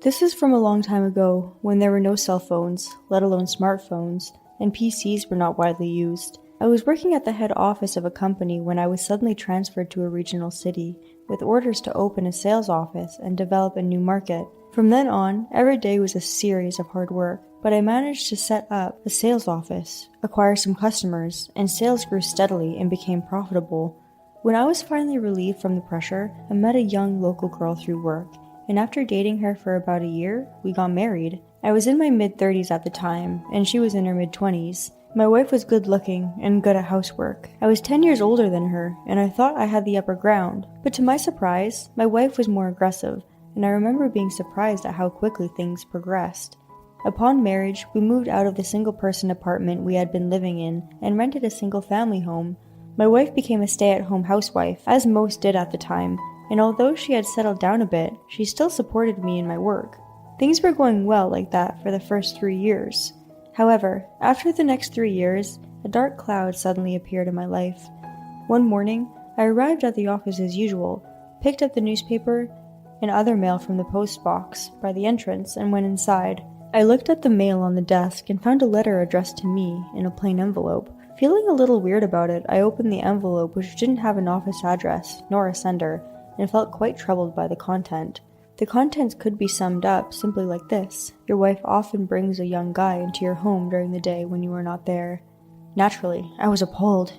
This is from a long time ago, when there were no cell phones, let alone smartphones, and PCs were not widely used. I was working at the head office of a company when I was suddenly transferred to a regional city, with orders to open a sales office and develop a new market. From then on, every day was a series of hard work, but I managed to set up a sales office, acquire some customers, and sales grew steadily and became profitable. When I was finally relieved from the pressure, I met a young local girl through work, and after dating her for about a year, we got married. I was in my mid-30s at the time, and she was in her mid-20s. My wife was good-looking and good at housework. I was 10 years older than her, and I thought I had the upper ground. But to my surprise, my wife was more aggressive, and I remember being surprised at how quickly things progressed. Upon marriage, we moved out of the single-person apartment we had been living in and rented a single-family home. My wife became a stay-at-home housewife, as most did at the time, and although she had settled down a bit, she still supported me in my work. Things were going well like that for the first 3 years. However, after the next 3 years, a dark cloud suddenly appeared in my life. One morning, I arrived at the office as usual, picked up the newspaper and other mail from the post box by the entrance, and went inside. I looked at the mail on the desk and found a letter addressed to me in a plain envelope. Feeling a little weird about it, I opened the envelope, which didn't have an office address, nor a sender, and felt quite troubled by the content. The contents could be summed up simply like this: your wife often brings a young guy into your home during the day when you are not there. Naturally, I was appalled.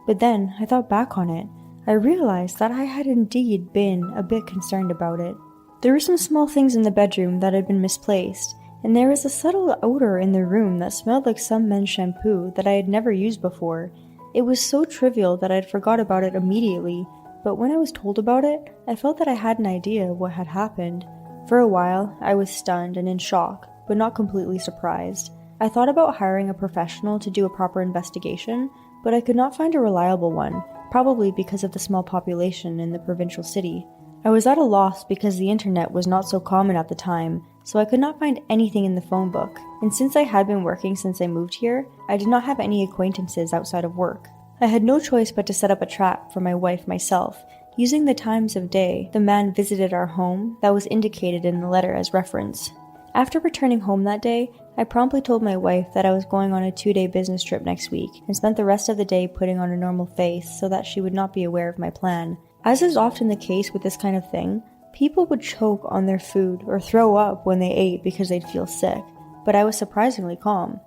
But then, I thought back on it. I realized that I had indeed been a bit concerned about it. There were some small things in the bedroom that had been misplaced, and there was a subtle odor in the room that smelled like some men's shampoo that I had never used before. It was so trivial that I had forgot about it immediately, but when I was told about it, I felt that I had an idea of what had happened. For a while, I was stunned and in shock, but not completely surprised. I thought about hiring a professional to do a proper investigation, but I could not find a reliable one, probably because of the small population in the provincial city. I was at a loss because the internet was not so common at the time, so I could not find anything in the phone book, and since I had been working since I moved here, I did not have any acquaintances outside of work. I had no choice but to set up a trap for my wife myself, using the times of day the man visited our home that was indicated in the letter as reference. After returning home that day, I promptly told my wife that I was going on a 2-day business trip next week, and spent the rest of the day putting on a normal face so that she would not be aware of my plan. As is often the case with this kind of thing, people would choke on their food or throw up when they ate because they'd feel sick, but I was surprisingly calm.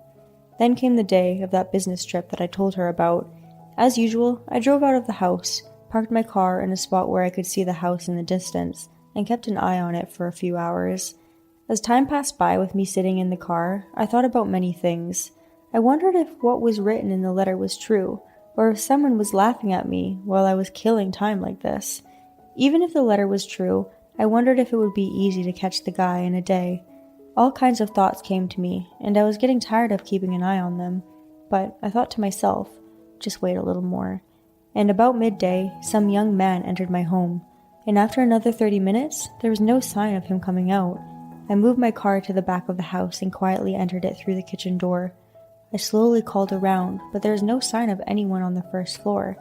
Then came the day of that business trip that I told her about. As usual, I drove out of the house, parked my car in a spot where I could see the house in the distance, and kept an eye on it for a few hours. As time passed by with me sitting in the car, I thought about many things. I wondered if what was written in the letter was true, or if someone was laughing at me while I was killing time like this. Even if the letter was true, I wondered if it would be easy to catch the guy in a day. All kinds of thoughts came to me, and I was getting tired of keeping an eye on them. But I thought to myself, just wait a little more. And about midday, some young man entered my home, and after another 30 minutes, there was no sign of him coming out. I moved my car to the back of the house and quietly entered it through the kitchen door. I slowly called around, but there was no sign of anyone on the first floor.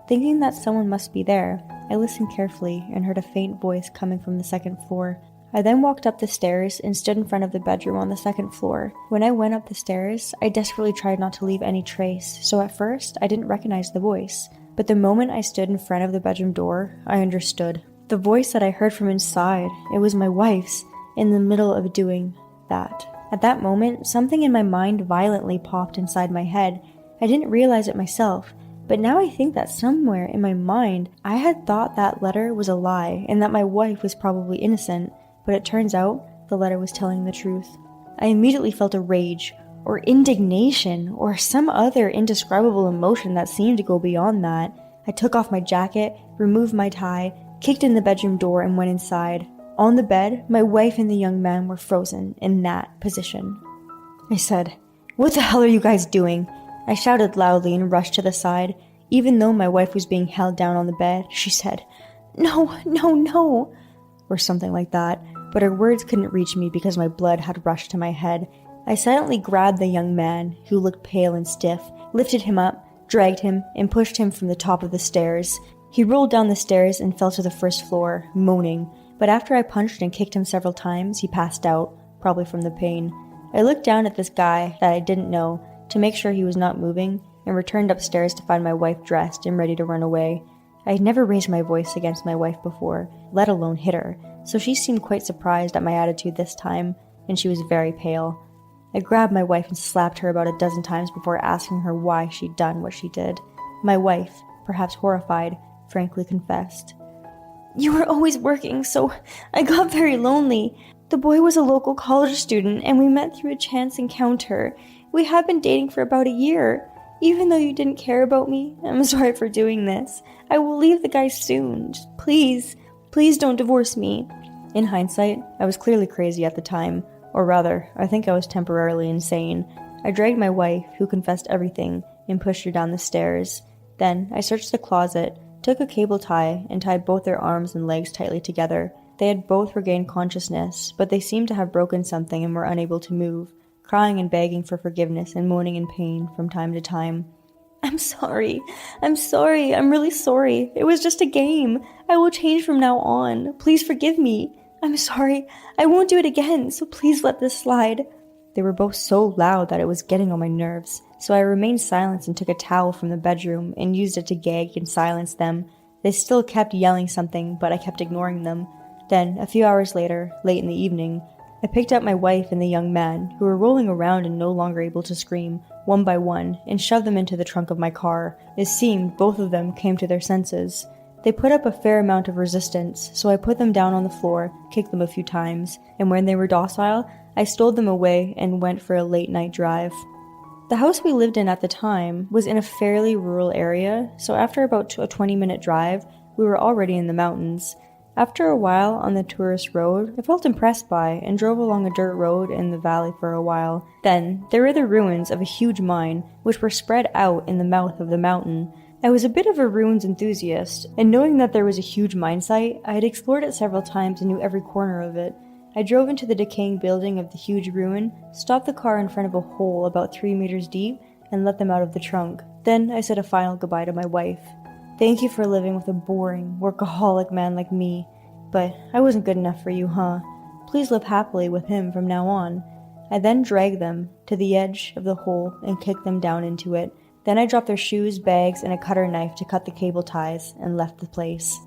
Thinking that someone must be there, I listened carefully and heard a faint voice coming from the second floor. I then walked up the stairs and stood in front of the bedroom on the second floor. When I went up the stairs, I desperately tried not to leave any trace, so at first, I didn't recognize the voice. But the moment I stood in front of the bedroom door, I understood. The voice that I heard from inside, it was my wife's, in the middle of doing that. At that moment, something in my mind violently popped inside my head. I didn't realize it myself, but now I think that somewhere in my mind, I had thought that letter was a lie and that my wife was probably innocent, but it turns out the letter was telling the truth. I immediately felt a rage, or indignation, or some other indescribable emotion that seemed to go beyond that. I took off my jacket, removed my tie, kicked in the bedroom door, and went inside. On the bed, my wife and the young man were frozen in that position. I said, "What the hell are you guys doing?" I shouted loudly and rushed to the side. Even though my wife was being held down on the bed, she said, "No, no, no," or something like that, but her words couldn't reach me because my blood had rushed to my head. I silently grabbed the young man, who looked pale and stiff, lifted him up, dragged him, and pushed him from the top of the stairs. He rolled down the stairs and fell to the first floor, moaning. but after I punched and kicked him several times, he passed out, probably from the pain. I looked down at this guy that I didn't know to make sure he was not moving and returned upstairs to find my wife dressed and ready to run away. I had never raised my voice against my wife before, let alone hit her, so she seemed quite surprised at my attitude this time, and she was very pale. I grabbed my wife and slapped her about a dozen times before asking her why she'd done what she did. My wife, perhaps horrified, frankly confessed. "You were always working, so I got very lonely. The boy was a local college student, and we met through a chance encounter. We have been dating for about a year. Even though you didn't care about me, I'm sorry for doing this. I will leave the guy soon. Just please don't divorce me." In hindsight, I was clearly crazy at the time, or rather, I think I was temporarily insane. I dragged my wife, who confessed everything, and pushed her down the stairs. Then, I searched the closet, took a cable tie, and tied both their arms and legs tightly together. They had both regained consciousness, but they seemed to have broken something and were unable to move, crying and begging for forgiveness and moaning in pain from time to time. I'm sorry, I'm really sorry. It was just a game. I will change from now on. Please forgive me. I'm sorry, I won't do it again, so please let this slide." They were both so loud that it was getting on my nerves, so I remained silent and took a towel from the bedroom and used it to gag and silence them. They still kept yelling something, but I kept ignoring them. Then, a few hours later, late in the evening, I picked up my wife and the young man, who were rolling around and no longer able to scream, one by one, and shoved them into the trunk of my car. It seemed both of them came to their senses. They put up a fair amount of resistance, so I put them down on the floor, kicked them a few times, and when they were docile, I stowed them away and went for a late-night drive. The house we lived in at the time was in a fairly rural area, so after about a 20-minute drive, we were already in the mountains. After a while on the tourist road, I felt impressed by and drove along a dirt road in the valley for a while. Then, there were the ruins of a huge mine, which were spread out in the mouth of the mountain. I was a bit of a ruins enthusiast, and knowing that there was a huge mine site, I had explored it several times and knew every corner of it. I drove into the decaying building of the huge ruin, stopped the car in front of a hole about 3 meters deep, and let them out of the trunk. Then I said a final goodbye to my wife. "Thank you for living with a boring, workaholic man like me. But I wasn't good enough for you, huh? Please live happily with him from now on." I then dragged them to the edge of the hole and kicked them down into it. Then I dropped their shoes, bags, and a cutter knife to cut the cable ties and left the place.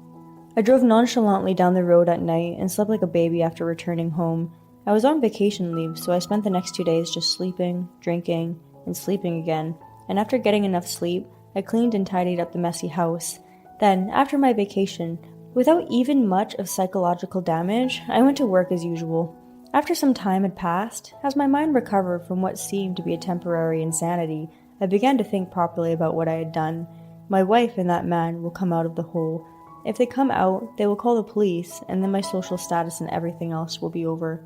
I drove nonchalantly down the road at night and slept like a baby after returning home. I was on vacation leave, so I spent the next 2 days just sleeping, drinking, and sleeping again. And after getting enough sleep, I cleaned and tidied up the messy house. Then, after my vacation, without even much of psychological damage, I went to work as usual. After some time had passed, as my mind recovered from what seemed to be a temporary insanity, I began to think properly about what I had done. My wife and that man will come out of the hole. If they come out, they will call the police, and then my social status and everything else will be over.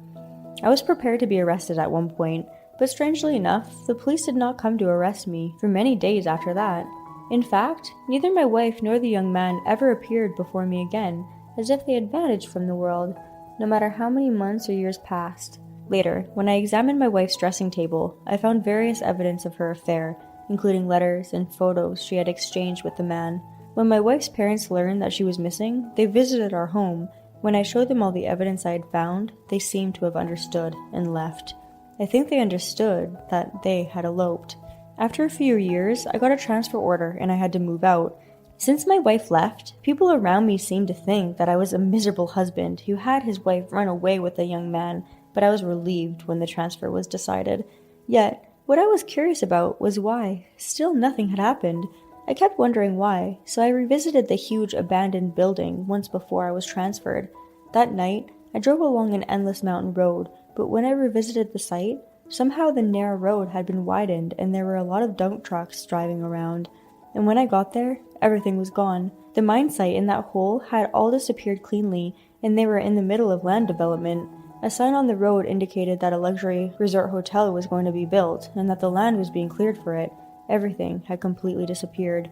I was prepared to be arrested at one point, but strangely enough, the police did not come to arrest me for many days after that. In fact, neither my wife nor the young man ever appeared before me again, as if they had vanished from the world, no matter how many months or years passed. Later, when I examined my wife's dressing table, I found various evidence of her affair, including letters and photos she had exchanged with the man. When my wife's parents learned that she was missing, they visited our home. When I showed them all the evidence I had found, they seemed to have understood and left. I think they understood that they had eloped. After a few years, I got a transfer order and I had to move out. Since my wife left, people around me seemed to think that I was a miserable husband who had his wife run away with a young man, but I was relieved when the transfer was decided. Yet, what I was curious about was why still nothing had happened. I kept wondering why, so I revisited the huge abandoned building once before I was transferred. That night, I drove along an endless mountain road, but when I revisited the site, somehow the narrow road had been widened and there were a lot of dump trucks driving around. And when I got there, everything was gone. The mine site in that hole had all disappeared cleanly, and they were in the middle of land development. A sign on the road indicated that a luxury resort hotel was going to be built, and that the land was being cleared for it. Everything had completely disappeared.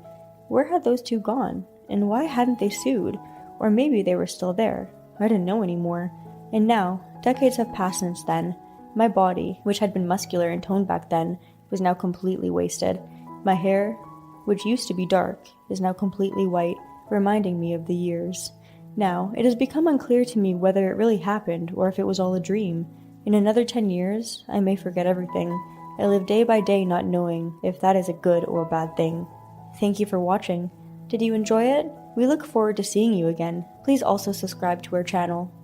Where had those two gone? And why hadn't they sued? Or maybe they were still there. I didn't know anymore. And now, decades have passed since then. My body, which had been muscular and toned back then, was now completely wasted. My hair, which used to be dark, is now completely white, reminding me of the years. Now, it has become unclear to me whether it really happened or if it was all a dream. In another 10 years, I may forget everything. I live day by day not knowing if that is a good or bad thing. Thank you for watching. Did you enjoy it? We look forward to seeing you again. Please also subscribe to our channel.